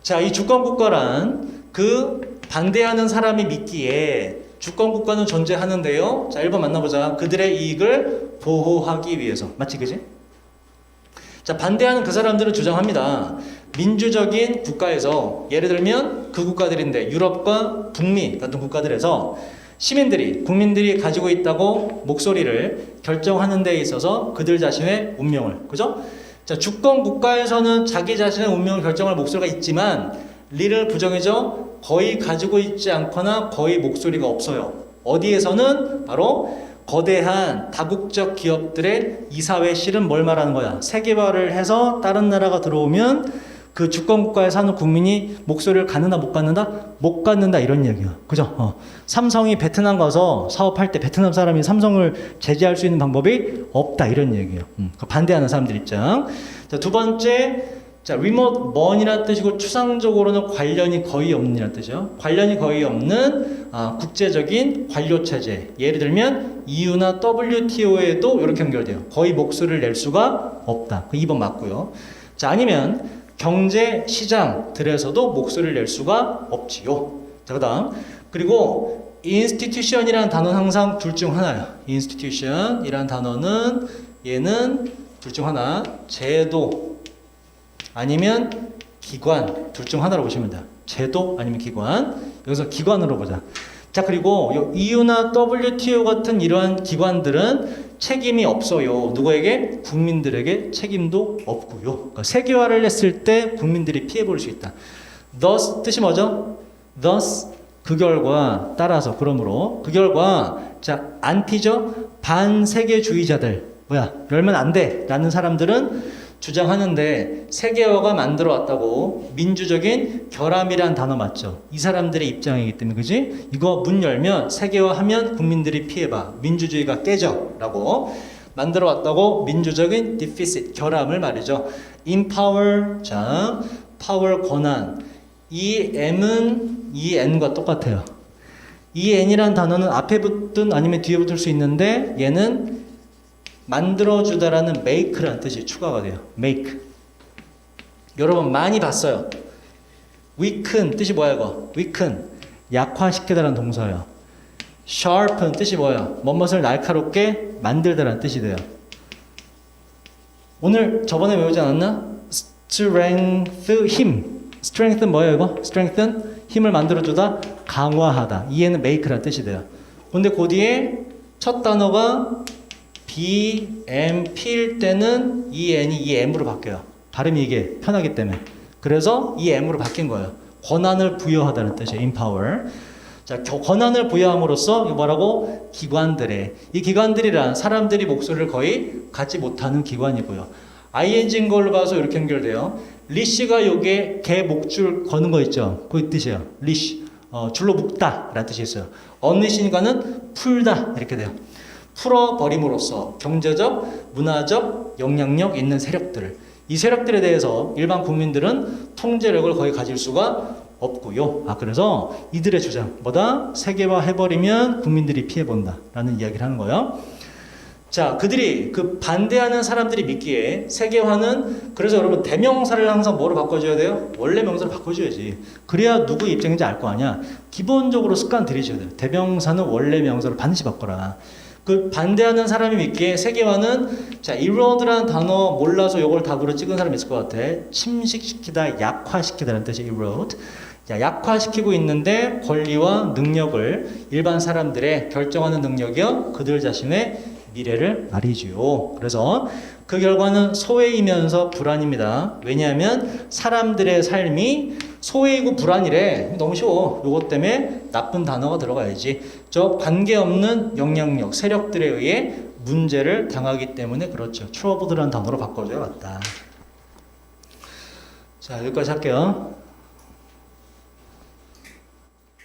자, 이 주권국가란 그 반대하는 사람이 믿기에 주권국가는 존재하는데요. 자, 1번 만나보자. 그들의 이익을 보호하기 위해서. 맞지, 그지? 자, 반대하는 그 사람들은 주장합니다. 민주적인 국가에서, 예를 들면 그 국가들인데 유럽과 북미 같은 국가들에서 시민들이, 국민들이 가지고 있다고 목소리를 결정하는 데 있어서 그들 자신의 운명을, 그죠? 자, 주권 국가에서는 자기 자신의 운명을 결정할 목소리가 있지만 리를 부정해져 거의 가지고 있지 않거나 거의 목소리가 없어요. 어디에서는 바로 거대한 다국적 기업들의 이사회 실은 뭘 말하는 거야? 세계화를 해서 다른 나라가 들어오면 그 주권 국가에 사는 국민이 목소리를 갖는다 못 갖는다? 못 갖는다 이런 얘기야. 그죠? 삼성이 베트남 가서 사업할 때 베트남 사람이 삼성을 제재할 수 있는 방법이 없다 이런 얘기예요. 반대하는 사람들 입장. 자, 두 번째, 자, remote 먼이라는 뜻이고 추상적으로는 관련이 거의 없는이라는 뜻이죠. 관련이 거의 없는 국제적인 관료 체제. 예를 들면 EU나 WTO에도 이렇게 연결돼요. 거의 목소리를 낼 수가 없다. 그 2번 맞고요. 자, 아니면 경제 시장들에서도 목소리를 낼 수가 없지요. 자, 그다음 그리고 institution이라는 단어는 항상 둘 중 하나예요. institution이라는 단어는 얘는 둘 중 하나, 제도 아니면 기관 둘 중 하나로 보시면 돼요. 제도 아니면 기관. 여기서 기관으로 보자. 자, 그리고 EU나 WTO 같은 이러한 기관들은 책임이 없어요. 누구에게? 국민들에게 책임도 없고요. 그러니까 세계화를 했을 때 국민들이 피해 볼 수 있다. Thus 뜻이 뭐죠? Thus 그 결과 따라서 그러므로 그 결과 자 안티죠? 반세계주의자들 뭐야 열면 안 돼 라는 사람들은 주장하는데 세계화가 만들어 왔다고 민주적인 결함이란 단어 맞죠? 이 사람들의 입장이기 때문에 그지? 이거 문 열면 세계화하면 국민들이 피해봐 민주주의가 깨져 라고 만들어 왔다고 민주적인 deficit 결함을 말이죠. empower 자 power 권한 이 M은 이 N과 똑같아요. 이 N이란 단어는 앞에 붙든 아니면 뒤에 붙을 수 있는데 얘는 만들어주다라는 make라는 뜻이 추가가 돼요. make. 여러분 많이 봤어요. weaken 뜻이 뭐야 이거? weaken. 약화시키다라는 동사예요. sharpen 뜻이 뭐야? 뭐뭇을 날카롭게 만들다라는 뜻이 돼요. 오늘 저번에 외우지 않았나? strength, 힘. strength는 뭐예요 이거? strength는 힘을 만들어주다, 강화하다. 이에는 make라는 뜻이 돼요. 근데 그 뒤에 첫 단어가 B, M, P일 때는 이 N이 이 M으로 바뀌어요. 발음이 이게 편하기 때문에. 그래서 이 M으로 바뀐 거예요. 권한을 부여하다는 뜻이에요. empower. 자, 권한을 부여함으로써 이거 뭐라고? 기관들의. 이 기관들이란 사람들이 목소리를 거의 갖지 못하는 기관이고요. ing인 걸로 봐서 이렇게 연결돼요. 리시가 여기에 개 목줄 거는 거 있죠? 그 뜻이에요. 리시. 줄로 묶다 라는 뜻이 있어요. 언리시니까는 풀다 이렇게 돼요. 풀어버림으로써 경제적, 문화적 영향력 있는 세력들 이 세력들에 대해서 일반 국민들은 통제력을 거의 가질 수가 없고요. 그래서 이들의 주장 뭐다? 세계화 해버리면 국민들이 피해본다 라는 이야기를 하는 거예요. 자, 그들이 그 반대하는 사람들이 믿기에 세계화는 그래서 여러분 대명사를 항상 뭐로 바꿔줘야 돼요? 원래 명사로 바꿔줘야지. 그래야 누구 입장인지 알 거 아니야. 기본적으로 습관 들이셔야 돼요. 대명사는 원래 명사로 반드시 바꿔라. 그 반대하는 사람이 믿기에 세계화는 자 erode라는 단어 몰라서 이걸 답으로 찍은 사람이 있을 것 같아. 침식시키다, 약화시키다라는 뜻이 erode. 자, 약화시키고 있는데 권리와 능력을 일반 사람들의 결정하는 능력이요 그들 자신의 미래를 말이지요. 그래서 그 결과는 소외이면서 불안입니다. 왜냐하면 사람들의 삶이 소외이고 불안이래. 너무 쉬워. 요것 때문에 나쁜 단어가 들어가야지. 저 관계없는 영향력, 세력들에 의해 문제를 당하기 때문에 그렇죠. 트러블이라는 단어로 바꿔줘야 맞다. 자, 여기까지 할게요.